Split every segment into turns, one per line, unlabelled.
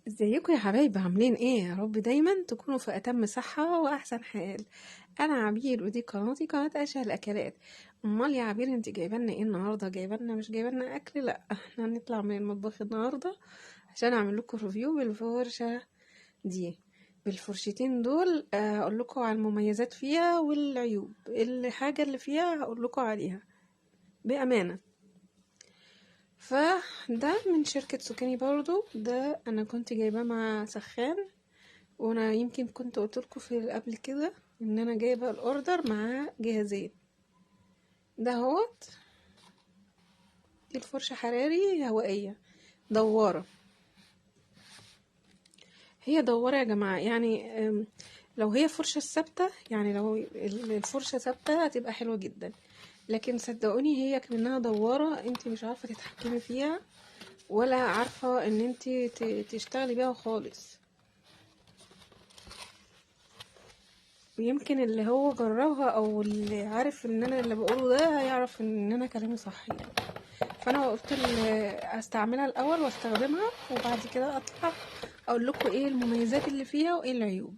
ازيكم يا حبايبي؟ عاملين ايه؟ يا رب دايما تكونوا في اتم صحة واحسن حال. انا عبير ودي قناتي قناة اشهى الاكلات. امال يا عبير انت جايبالنا ايه النهارده؟ جايبالنا مش جايبالنا اكل؟ لا، احنا هنطلع من المطبخ النهارده عشان اعمل لكم ريفيو بالفرشة دي. بالفرشتين دول اقول لكم على المميزات فيها والعيوب. الحاجة اللي فيها هقول لكم عليها بامانة. فده من شركة سوكاني برضو، ده انا كنت جايباه مع سخان. وانا يمكن كنت قلت لكم في قبل كده ان انا جايبه الاوردر مع جهازين. ده هوت، دي الفرشه حراري هوائيه دواره. هي دواره يا جماعه، يعني لو هي فرشه ثابته، يعني لو الفرشه ثابته هتبقى حلوه جدا. لكن صدقوني هي كمنها دواره، انت مش عارفه تتحكمي فيها ولا عارفه ان انت تشتغلي بيها خالص. ويمكن اللي هو جربها او اللي عارف ان انا اللي بقوله ده هيعرف ان انا كلامي صح يعني. فانا قلت استعملها الاول واستخدمها وبعد كده اطلع اقول لكم ايه المميزات اللي فيها وايه العيوب.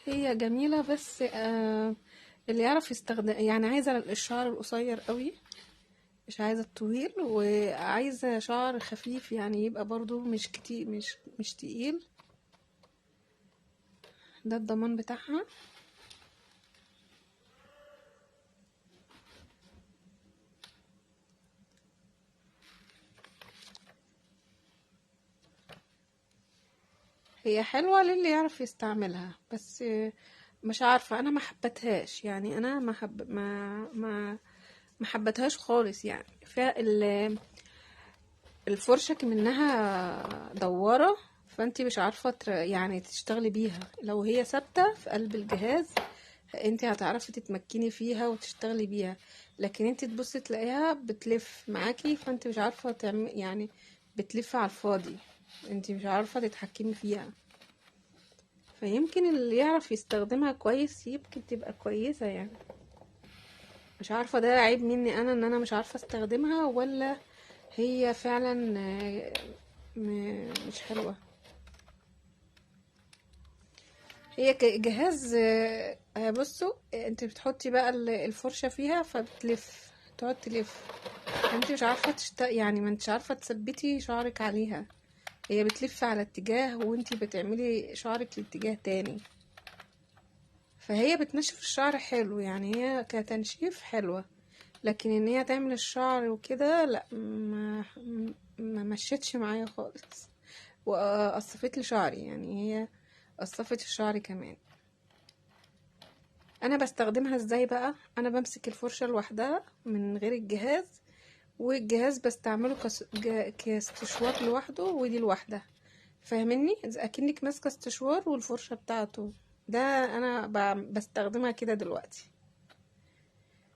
هي جميلة بس اللي يعرف يستخدم، يعني عايزة الشعر القصير قوي، مش عايزة الطويل، وعايزة شعر خفيف يعني يبقى برضو مش كتير، مش تقيل. ده الضمان بتاعها. هي حلوة للي يعرف يستعملها، بس مش عارفة، انا ما حبتهاش يعني، انا ما حبتهاش خالص يعني. الفرشة منها دوارة، فانتي مش عارفة يعني تشتغلي بيها. لو هي ثابتة في قلب الجهاز انتي هتعرفي تتمكني فيها وتشتغلي بيها، لكن انتي تبصي تلاقيها بتلف معاكي، فانتي مش عارفة تعمل يعني، بتلف على الفاضي، انتي مش عارفة تتحكمي فيها. فيمكن اللي يعرف يستخدمها كويس يمكن تبقى كويسة يعني. مش عارفة ده عيب مني انا ان انا مش عارفة استخدمها، ولا هي فعلا مش حلوة. هي جهاز بصوا، انت بتحطي بقى الفرشة فيها فبتلف، تقعد تلف. انت مش عارفة يعني ما انتش عارفة تثبتي شعرك عليها. هي بتلف على اتجاه وانت بتعملي شعرك لاتجاه تاني، فهي بتنشف الشعر حلو يعني، هي كتنشيف حلوة. لكن ان هي تعمل الشعر وكده لا، ما مشيتش معايا خالص، وقصفت لي شعري يعني، هي قصفت الشعر كمان. انا بستخدمها ازاي بقى؟ انا بمسك الفرشة لوحدها من غير الجهاز، والجهاز بستعمله كاستشوار لوحده ودي لوحدها. فاهمني؟ اكنك ماسكة استشوار والفرشة بتاعته. ده انا بستخدمها كده دلوقتي،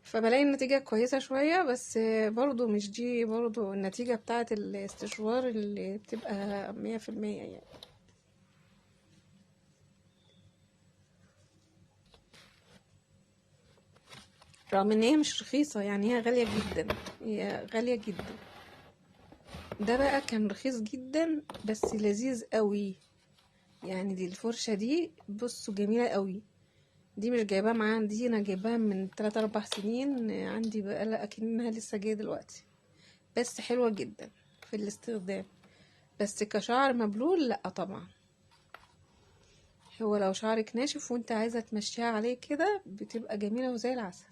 فبلاقي النتيجة كويسة شوية، بس برضو مش دي برضو النتيجة بتاعة الاستشوار اللي بتبقى 100% يعني. رغم ان هي مش رخيصة يعني، هي غالية جدا، هي غالية جدا. ده بقى كان رخيص جدا بس لذيذ قوي يعني. دي الفرشة دي بصوا جميلة قوي. دي مش جايباها معايا، دي انا جايباها من 3 4 سنين عندي بقى، لا اكنها لسه جايه دلوقتي. بس حلوة جدا في الاستخدام، بس كشعر مبلول لا طبعا. هو لو شعرك ناشف وانت عايزة تمشيها عليه كده بتبقى جميلة وزي العسل.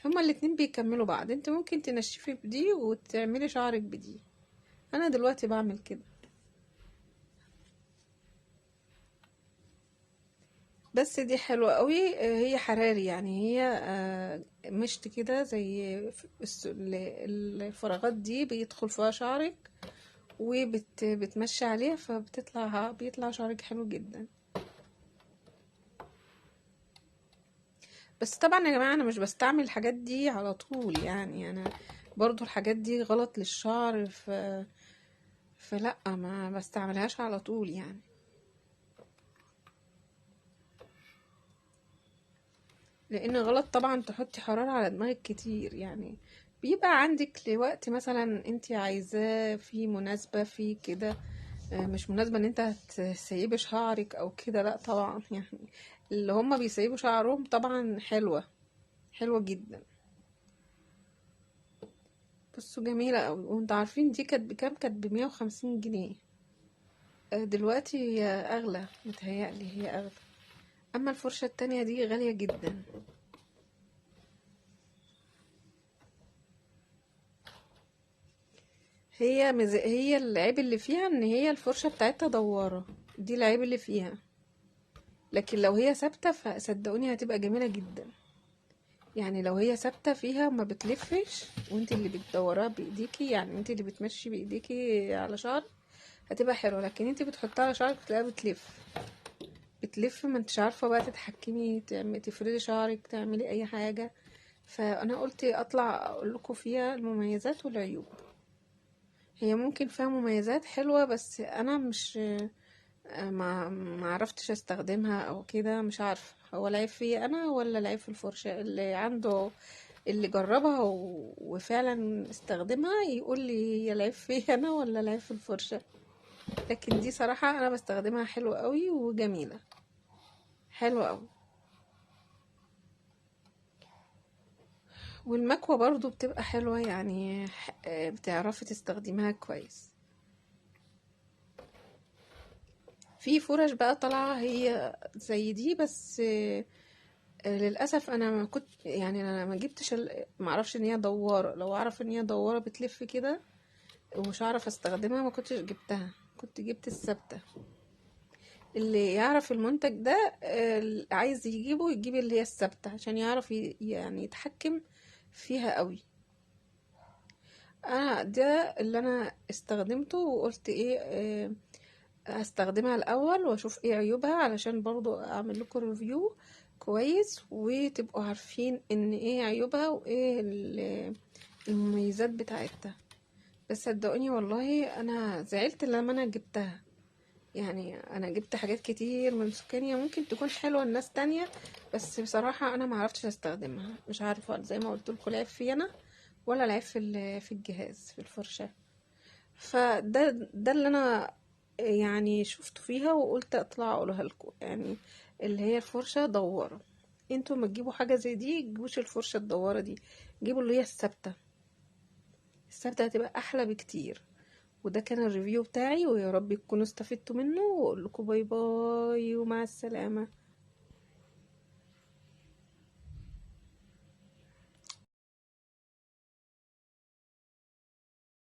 هما الاتنين بيكملوا بعض، انت ممكن تنشفي بدي وتعملي شعرك بدي. انا دلوقتي بعمل كده. بس دي حلوة قوي، هي حراري يعني، هي مشط كده زي الفراغات دي بيدخل فيها شعرك وبتمشي عليها، بيطلع شعرك حلو جدا. بس طبعا يا جماعة انا مش بستعمل الحاجات دي على طول يعني، انا برضو الحاجات دي غلط للشعر، فلا ما بستعملهاش على طول يعني. لان غلط طبعا تحطي حرارة على دماغك كتير، يعني بيبقى عندك لوقت مثلا انت عايزاه، في مناسبة في كده، مش مناسبة ان انت هتسيبي شعرك او كده، لا طبعا يعني اللي هما بيسيبوا شعرهم طبعا حلوة، حلوة جدا. بصوا جميلة اوي. وانتوا عارفين دي كانت بكام؟ كانت ب150 جنيه. دلوقتي هي اغلى، متهيألي هي اغلى. اما الفرشة التانية دي غالية جدا. هي العيب اللي فيها ان هي الفرشة بتاعتها دوارة، دي العيب اللي فيها. لكن لو هي ثابتة فصدقوني هتبقى جميلة جدا. يعني لو هي ثابتة فيها وما بتلفش، وانت اللي بتدورها بايديكي، يعني انت اللي بتمشي بايديكي على شعر، هتبقى حلوة. لكن انت بتحطها على شعرك بتلاقيها بتلف ما انتش عارفة بقى تتحكمي، تفردي شعرك، تعملي اي حاجة. فانا قلت اطلع اقول لكم فيها المميزات والعيوب. هي ممكن فيها مميزات حلوة، بس انا مش ما عرفتش استخدمها او كده، مش عارفة هو العيب فيا انا ولا العيب في الفرشة. اللي عنده، اللي جربها وفعلا استخدمها يقول لي هي العيب فيا انا ولا العيب في الفرشة. لكن دي صراحة انا بستخدمها حلوة قوي وجميلة، حلوة قوي. والمكوة برضو بتبقى حلوة، يعني بتعرفي تستخدمها كويس. في فرش بقى طالعة هي زي دي، بس للأسف أنا ما كنت، يعني أنا ما جبتش ما أعرفش إن هي دوارة. لو أعرف إن هي دوارة بتلف كده ومش هعرف استخدمها ما كنتش جبتها، كنت جبت الثابتة. اللي يعرف المنتج ده عايز يجيبه يجيب اللي هي الثابتة عشان يعرف يعني يتحكم فيها قوي. انا ده اللي انا استخدمته وقلت ايه، هستخدمها الاول واشوف ايه عيوبها، علشان برضو اعمل لكم ريفيو كويس وتبقوا عارفين ان ايه عيوبها وايه المميزات بتاعتها. بس صدقوني والله انا زعلت لما انا جبتها. يعني انا جبت حاجات كتير من سكانيا ممكن تكون حلوه لناس تانية، بس بصراحه انا ما عرفتش استخدمها. مش عارفه زي ما قلت لكم العيب في انا ولا العيب في الجهاز في الفرشه. فده اللي انا يعني شفته فيها وقلت اطلع اقولها لكم، يعني اللي هي الفرشه دواره. انتوا ما تجيبوا حاجه زي دي تجيبوش الفرشه الدواره دي، جيبوا اللي هي الثابته. الثابته هتبقى احلى بكتير. وده كان الريفيو بتاعي، ويا رب تكونوا استفدتوا منه، واقول لكم باي باي ومع السلامة.